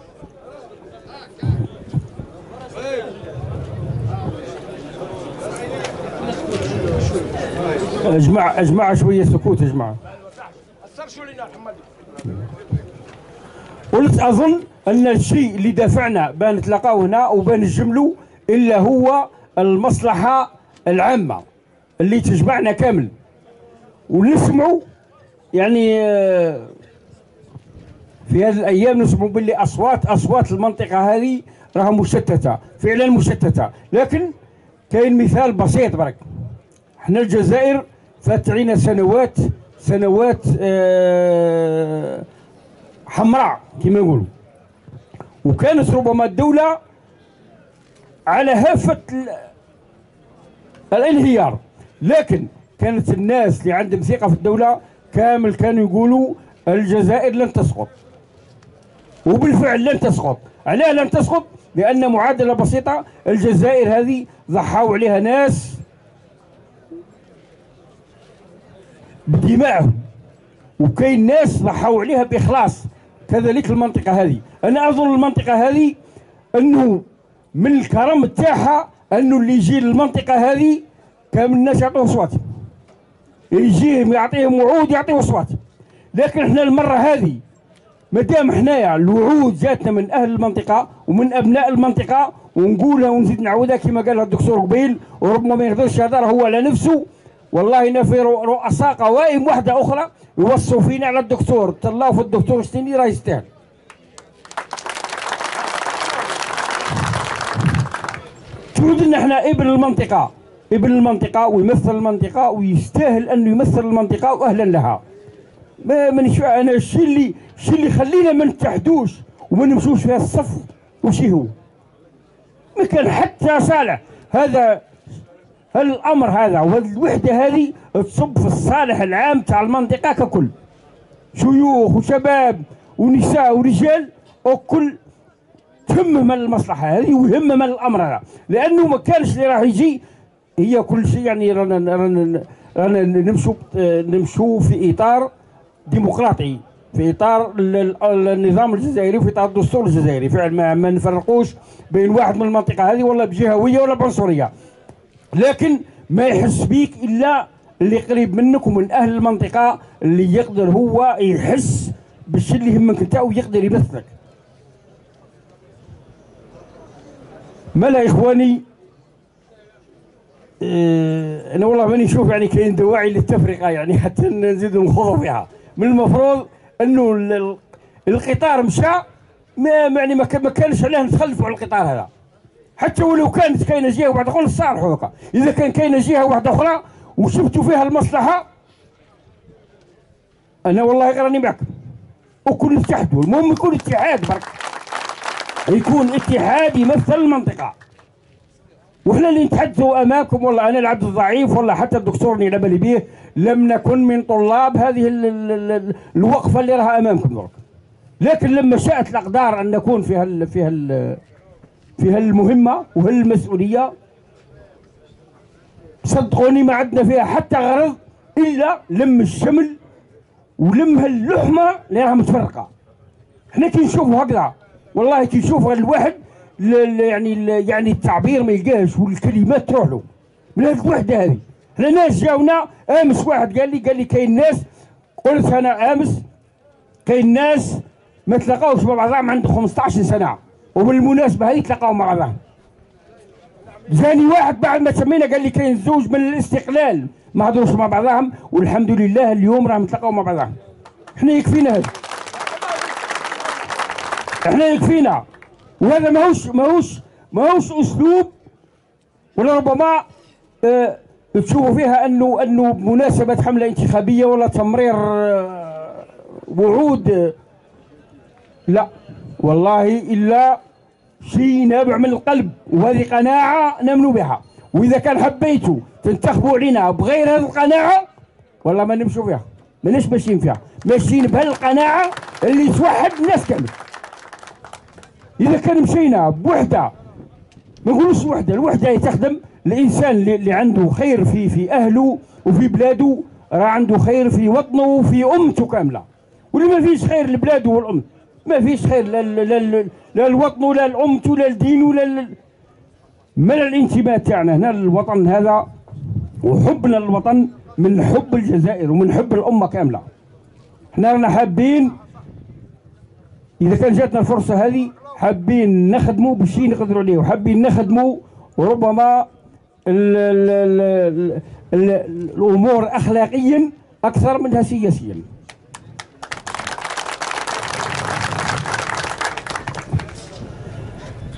أجمع شوية سكوت يا جماعة. قلت أظن أن الشيء اللي دافعنا بان نتلاقاو هنا وبان نجملوا إلا هو المصلحة العامة اللي تجمعنا كامل، ونسمعوا يعني في هذه الأيام نسمعوا باللي أصوات المنطقة هذه راها مشتتة، فعلا مشتتة. لكن كاين مثال بسيط برك، احنا الجزائر فات علينا سنوات حمراء كما نقولوا، وكانت ربما الدولة على هافة الانهيار، لكن كانت الناس اللي عندهم ثقة في الدولة كامل كانوا يقولوا الجزائر لن تسقط، وبالفعل لن تسقط. علاه لن تسقط؟ لأن معادلة بسيطة، الجزائر هذه ضحوا عليها ناس بدمائهم، وكاين ناس ضحوا عليها بإخلاص. كذلك المنطقة هذه، أنا أظن المنطقة هذه أنه من الكرم تاعها أنه اللي يجي للمنطقة هذه كامل الناس يعطوه أصوات، يجيهم يعطيهم وعود يعطيهم أصوات. لكن احنا المرة هذه مادام حنايا الوعود جاتنا من أهل المنطقة ومن أبناء المنطقة، ونقولها ونزيد نعودها كما قالها الدكتور قبيل، وربما ما يقدرش يهضر هو على نفسه. والله إن في رؤساء قوائم واحدة أخرى يوصوا فينا على الدكتور، تلاو في الدكتور شتيني راه يستاهل. تقول لنا احنا ابن المنطقة ويمثل المنطقة ويستاهل أنه يمثل المنطقة وأهلا لها. مانيش أنا الشيء اللي يخلينا ما نتحدوش وما نمشوش في الصف وشي هو ما كان حتى صالح هذا الأمر هذا، وهذه الوحدة هذه تصب في الصالح العام تاع المنطقة ككل، شيوخ وشباب ونساء ورجال وكل تهمهم المصلحة هذه ويهمهم الأمر هذا، لأنه ما كانش اللي راح يجي هي كل شيء. يعني رانا نمشوا في إطار ديمقراطي في اطار النظام الجزائري وفي اطار الدستور الجزائري. فعلا ما نفرقوش بين واحد من المنطقه هذه ولا بجهويه ولا بعنصريه، لكن ما يحس بيك الا اللي قريب منك ومن اهل المنطقه، اللي يقدر هو يحس بالشيء اللي يهمك انت ويقدر يبثك. ملا اخواني، انا والله ماني نشوف يعني كاين دواعي للتفرقه يعني حتى نزيدوا نخوضوا فيها. من المفروض انه القطار مشى، ما كانش عليه نتخلفوا على القطار هذا، حتى ولو كانت كاينه جهه واحده اخرى نصالحوا هكا. اذا كان كاينه جهه واحده اخرى وشفتوا فيها المصلحه، انا والله راني معكم وكل اتحدوا. المهم يكون اتحاد برك، يكون اتحاد يمثل المنطقه، وحنا اللي نتحدثوا امامكم. والله انا العبد الضعيف، والله حتى الدكتور اللي على بالي به لم نكن من طلاب هذه الوقفه اللي راها امامكم درك، لكن لما شاءت الاقدار ان نكون في هالمهمه وهالمسؤوليه، صدقوني ما عندنا فيها حتى غرض الا لم الشمل ولم هاللحمه اللي راها متفرقه. احنا كي نشوفوا هكذا والله كي نشوف الواحد يعني التعبير ما يلقاهش والكلمات تروح له من هذه الوحده هذه. احنا ناس جاونا امس، واحد قال لي كاين ناس، قلت انا امس كاين ناس ما تلاقاوش مع بعضهم عندهم 15 سنه، وبالمناسبه هذه تلاقاو مع بعضهم. جاني واحد بعد ما سمينا قال لي كاين زوج من الاستقلال ما هضروش مع بعضهم، والحمد لله اليوم راهم تلاقاو مع بعضهم. احنا يكفينا هذا، احنا يكفينا. وهذا ماهوش اسلوب، ولا ربما تشوفوا فيها انه بمناسبه حمله انتخابيه ولا تمرير وعود. لا والله الا شيء نابع من القلب، وهذه قناعه نمنو بها. واذا كان حبيتوا تنتخبوا علينا بغير هذه القناعه والله ما نمشوا فيها، ماناش ماشيين فيها، ماشيين بهالقناعه اللي توحد الناس كامل. إذا كان مشينا بوحدة، ما نقولوش وحدة، الوحدة تخدم الإنسان اللي عنده خير في أهله وفي بلاده، راه عنده خير في وطنه وفي أمته كاملة. واللي ما فيش خير لبلاده والأم، ما فيش خير لا الوطن ولا الأمة ولا الدين ولا من الانتماء تاعنا هنا للوطن هذا. وحبنا للوطن من حب الجزائر ومن حب الأمة كاملة. احنا رانا حابين إذا كان جاتنا الفرصة هذه حابين نخدموا بشيء نقدروا عليه، وحابين نخدموا وربما الامور اخلاقيا اكثر منها سياسيا.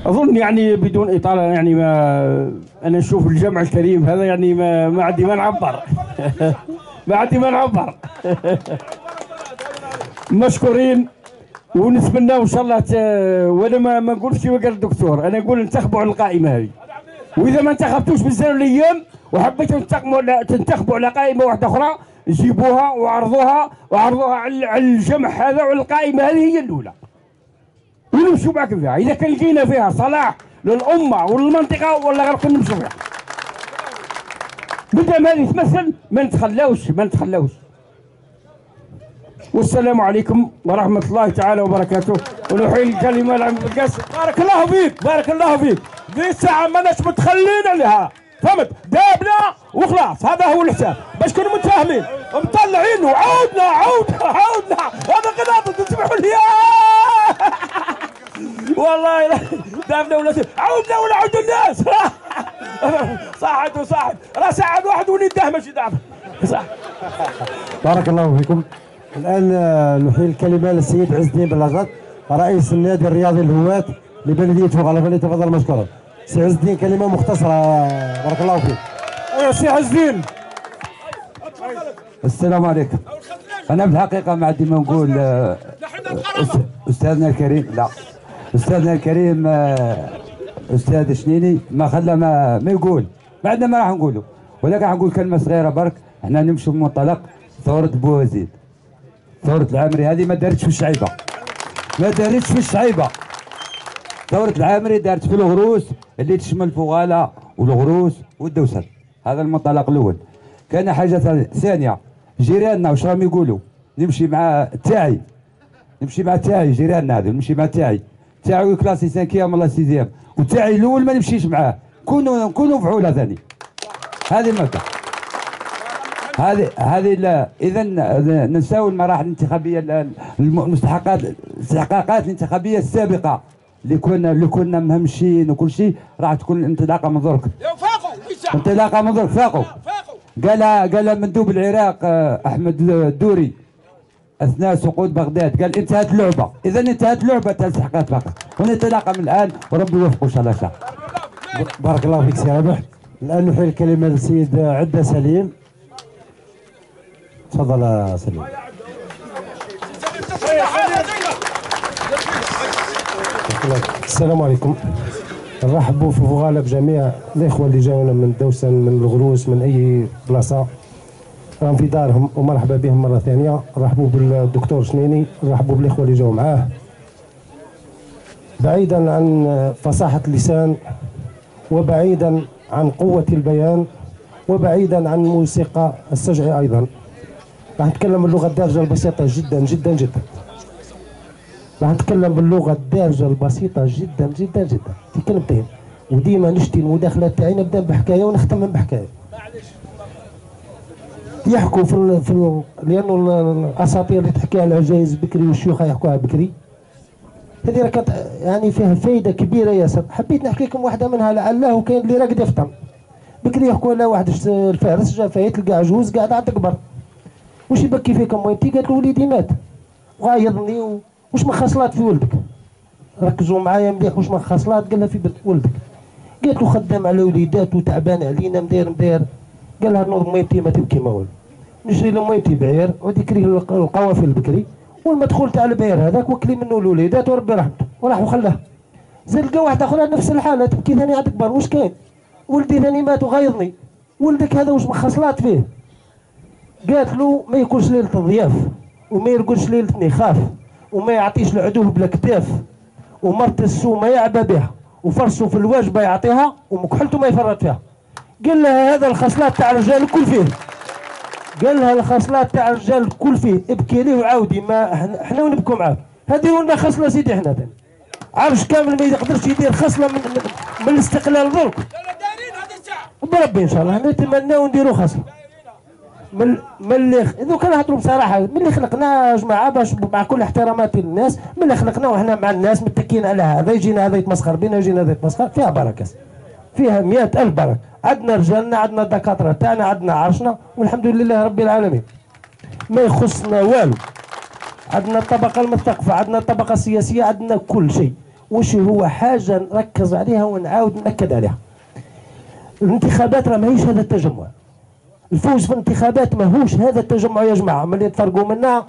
اظن يعني بدون اطاله يعني ما انا نشوف الجمع الكريم هذا يعني ما عندي ما نعبر ما عندي ما نعبر مشكورين، ونتمنى ان شاء الله وانا ما نقولش كيما قال الدكتور، انا نقول انتخبوا على القائمه هذه. واذا ما انتخبتوش بالزمن الايام وحبيتوا تنتخبوا على قائمه واحده اخرى، جيبوها وعرضوها على الجمع هذا وعلى القائمه هذه هي الاولى، ونمشوا معكم فيها. اذا كان لقينا فيها صلاح للامه وللمنطقه ولا غير كنا نمشوا فيها. مادام هذه تمثل ما نتخلاوش. والسلام عليكم ورحمة الله تعالى وبركاته. ونحيي الكلمة لعم القاس. بارك الله فيك، بارك الله فيك. ذي الساعة ماناش متخلين عليها، فهمت؟ دابنا وخلاص، هذا هو الحساب باش كونوا متفاهمين مطلعين. وعودنا هذا قناطر تسمحوا لي والله دابنا ولا عودنا ولا عودوا الناس صاحد راه ساعد واحد وليده ماشي دابا صح. بارك الله فيكم. الآن نحيي الكلمة للسيد عز الدين بلغط، رئيس النادي الرياضي الهواة لبلدية فوق، فليتفضل مشكورا. سي عز الدين كلمة مختصرة، بارك الله فيك. يا سي عز الدين. السلام عليكم. أنا بالحقيقة ما عندي ما نقول أستاذنا الكريم، لا أستاذنا الكريم أستاذ شنيني ما خلى ما يقول، ما عندنا ما راح نقوله، ولكن راح نقول كلمة صغيرة برك. احنا نمشوا بمنطلق ثورة بوزيد. ثورة العامري هذه ما دارتش في الشعيبة، ثورة العامري دارت في الغروس اللي تشمل الفغالة والغروس والدوسر. هذا المنطلق الأول. كان حاجة ثانية، جيراننا واش راهم يقولوا؟ نمشي مع تاعي نمشي مع تاعي جيراننا هذو، نمشي مع تاعي كلاسي سانكيام ولا سيزيام، وتاعي الاول ما نمشيش معاه، نكونوا فعوله ثاني. هذه المبدا. هذه اذا نساو المراحل الانتخابيه، الاستحقاقات الانتخابيه السابقه اللي كنا مهمشين وكل شيء، راح تكون الانطلاقه من درك. انطلاقه من درك فاقوا. قالها مندوب العراق احمد الدوري اثناء سقوط بغداد، قال انتهت اللعبه. اذا انتهت لعبه الاستحقاقات فقط، ونتلاقى من الان وربي يوفقه ان شاء الله. بارك الله فيك سي رابح. الان نحيل الكلمه للسيد عده سليم. تفضل سليم. السلام عليكم. نرحبوا في غالب جميع الاخوه اللي جاونا من دوسن، من الغروس، من اي بلاصه، راهم في دارهم ومرحبا بهم مره ثانيه. نرحبوا بالدكتور شنيني، نرحبوا بالاخوه اللي جاوا معاه. بعيدا عن فصاحه اللسان، وبعيدا عن قوه البيان، وبعيدا عن موسيقى السجع ايضا، راح نتكلم باللغه الدارجه البسيطه جدا جدا جدا. راح نتكلم باللغه الدارجه البسيطه جدا جدا جدا في كلمتين، وديما نشتي المداخلات تاعي نبدا بحكايه ونختم بحكايه. يحكوا لانه الاساطير اللي تحكيها العجائز بكري والشيوخ يحكوها بكري، هذه كانت يعني فيها فايده كبيره ياسر. حبيت نحكي لكم واحده منها لعله كاين اللي راقد يفطن. بكري يحكوا لا واحد الفارس جا فايت لقى عجوز قاعد على تكبر، وش يبكي فيكم وينتي؟ قالت له وليدي مات وغايضني، وش من خصلات في ولدك؟ ركزوا معايا مليح، وش من خصلات؟ قال لها في بنت ولدك. قالت له خدام على وليدات وتعبان علينا مدير. قال لها نوض ميمتي ما تبكي ما والو، نشري له ميمتي بعير وديكري القوافل البكري، والمدخول تاع البعير هذاك وكلي منه الوليدات وربي رحمته، وراح وخلاه. زاد لقى واحده اخرى نفس الحاله تبكي ثاني عاد تكبر، وش كاين؟ ولدي ثاني مات وغايضني. ولدك هذا وش من خصلات فيه؟ قالت له ما يكونش ليله الضياف، وما يرقدش ليله يخاف، وما يعطيش العدو بلا كتاف، ومرت السو ما يعبى بها، وفرسه في الواجبه يعطيها، ومكحلته ما يفرط فيها. قال لها هذا الخصلات تاع الرجال الكل فيه. قال لها الخصلات تاع الرجال الكل فيه، ابكي ليه وعاودي، ما احنا ونبكوا معاه. هذه لنا خصله سيدي احنا ثاني. عرش كامل ما يقدرش يدير خصله من الاستقلال درك. بربي ان شاء الله نتمناو نديروا خصله. من اللي دوكا نهضروا بصراحه، من اللي خلقناه يا جماعه، باش مع كل احتراماتي للناس، من اللي خلقناه وحنا مع الناس متكين على هذا، يجينا هذا يتمسخر بنا، يجينا هذا يتمسخر، فيها بركه، فيها 100,000 بركه. عندنا رجالنا، عندنا الدكاتره تاعنا، عندنا عرشنا، والحمد لله رب العالمين. ما يخصنا والو. عندنا الطبقه المثقفه، عندنا الطبقه السياسيه، عندنا كل شيء. وش هو حاجه نركز عليها ونعاود ناكد عليها. الانتخابات راه ماهيش هذا التجمع. الفوز في الانتخابات ماهوش هذا التجمع يا جماعه، ملي تفرقوا منا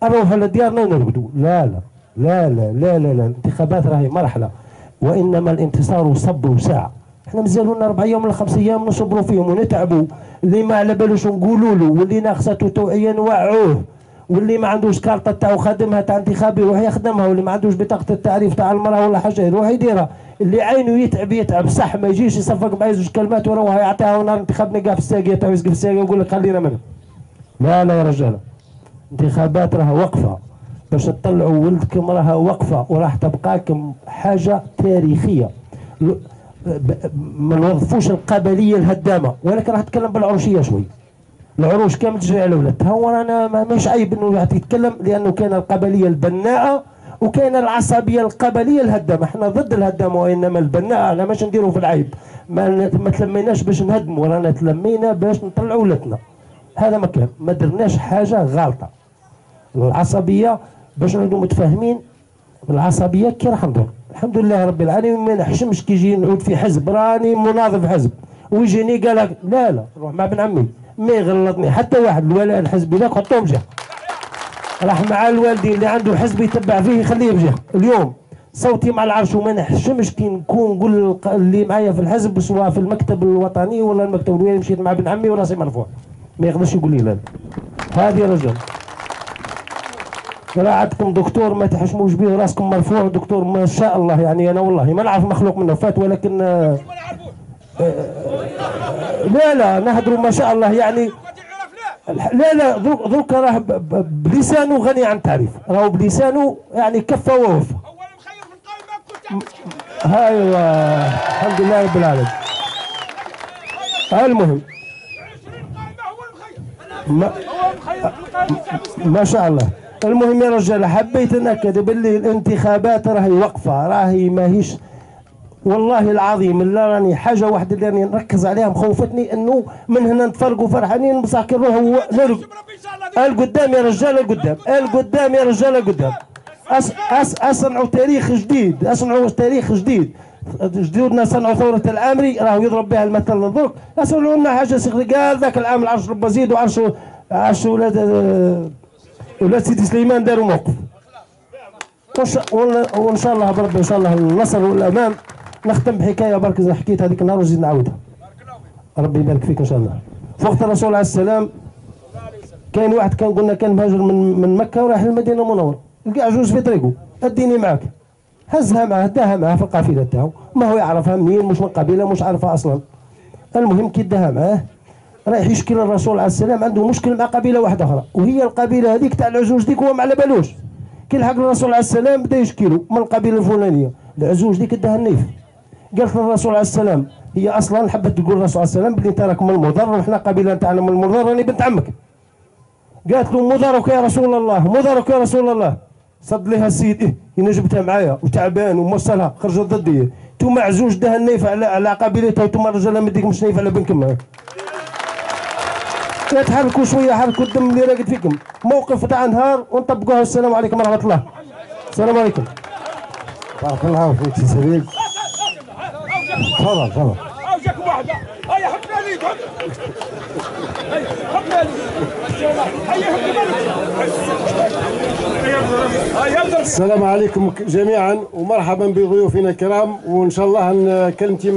نروحوا لديارنا ونرقدوا. لا لا لا لا لا لا, لا. الانتخابات راهي مرحله، وانما الانتصار صبر ساعه. احنا مازالوا لنا 4 ايام ولا 5 ايام نصبروا فيهم ونتعبوا. اللي ما على بالوش نقولوا له، واللي ناقصته توعيه نوعوه، واللي ما عندوش كارطه تاعو خادمها تاع انتخابي يروح يخدمها، واللي ما عندوش بطاقه التعريف تاع المراه ولا حاجه يروح يديرها. اللي عينه يتعب صح، ما يجيش يصفق معايا 2 كلمات ويروح يعطيها ونهار انتخاب نلقاه في الساقيه تاعو يسقف الساقيه ويقول لك خلينا منه. لا لا يا رجاله، انتخابات راها وقفه باش تطلعوا ولدكم، راها وقفه وراح تبقاكم حاجه تاريخيه. ما نوظفوش القبليه الهدامه، ولكن راح نتكلم بالعروشيه شوي. العروش كامل تجري على ولادها، وانا مش عيب انه واحد يتكلم، لانه كان القبليه البناءه وكاين العصبيه القبليه الهدامه. احنا ضد الهدامه، وانما البناء انا ماش نديروا في العيب. ما تلميناش باش نهدموا، رانا تلمينا باش نطلعوا ولادنا. هذا ما كان، ما درناش حاجه غلطه. العصبيه باش نكونوا متفاهمين، العصبيه كي راح ندور. الحمد لله رب العالمين ما نحشمش كي يجي نعود في حزب، راني مناضل في حزب ويجيني قال لك لا روح مع ابن عمي، ما يغلطني حتى واحد. الولاء الحزبي ذاك حطوه بجهه، راح مع الوالدين اللي عنده حزب يتبع فيه يخليه بجهه. اليوم صوتي مع العرش، وما نحشمش كي نقول اللي معايا في الحزب، سواء في المكتب الوطني ولا المكتب الولاية، مشيت مع ابن عمي وراسي مرفوع، ما يقدرش يقول لي لا. هذه رجل عندكم دكتور ما تحشموش به، راسكم مرفوع، دكتور ما شاء الله. يعني انا والله ما نعرف مخلوق منه فات، ولكن لا نهضروا ما شاء الله. يعني لا ذوك راه بلسانه غني عن التعريف، راهو بلسانه يعني كفى ووفى. هو المخير في القائمه كنت ايوا الحمد لله رب العالمين. المهم ما شاء الله. المهم يا رجال حبيت ناكد باللي الانتخابات راهي واقفه، راهي ماهيش والله العظيم الا راني حاجه واحده اللي راني نركز عليها مخوفتني انه من هنا نتفرقوا فرحانين بصح كي نروحوا القدام يا رجال، القدام يا رجال، القدام اصنعوا تاريخ جديد، اصنعوا تاريخ جديد. جدودنا صنعوا ثورة العامري راهو يضرب بها المثل درك، اسولوا لنا حاجة صغيرة قال ذاك العام العرش رب زيد وعرش ولاد سيدي سليمان داروا موقف. وان شاء الله بربي ان شاء الله النصر والامان. نختم بحكاية برك اذا حكيت هذيك النهار ونزيد نعاودها. ربي يبارك فيك ان شاء الله. في وقت الرسول عليه السلام كاين واحد كان قلنا كان مهاجر من مكة وراح للمدينة المنورة، لقى عجوز في طريقه، اديني معاك. هزها معاه، داها معاه في القافله تاعو، ما هو يعرفها منين، مش من قبيله، مش عارفها اصلا. المهم كي داها معاه رايح يشكي للرسول عليه السلام، عنده مشكل مع قبيله واحده اخرى، وهي القبيله هذيك تاع العجوز ديك هو ما على بالوش. كي لحق الرسول عليه السلام بدا يشكي له من القبيله الفلانيه، العجوز ديك داها النيف. قالت للرسول عليه السلام هي اصلا حبت تقول للرسول عليه السلام بلي انت راك من المضر وحنا قبيله تاعنا من المضر، راني بنت عمك. قالت له مضرك يا رسول الله، مضرك يا رسول الله. صد لها السيد انا جبتها معايا وتعبان وموصلها خرجت ضدي، انتوما عزوج دها النيف على قبيلتها وانتوما الرجال ما ديكمش نيف على بنكم. تحركوا شويه، حركوا الدم اللي راقد فيكم. موقف تاع نهار ونطبقوها. السلام عليكم ورحمه الله. السلام عليكم. بارك الله فيك سي سليم. تفضل تفضل. جاكم واحده هيا حط لي حط لي. السلام عليكم جميعا ومرحبا بضيوفنا الكرام، وان شاء الله كلمتي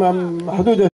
محدوده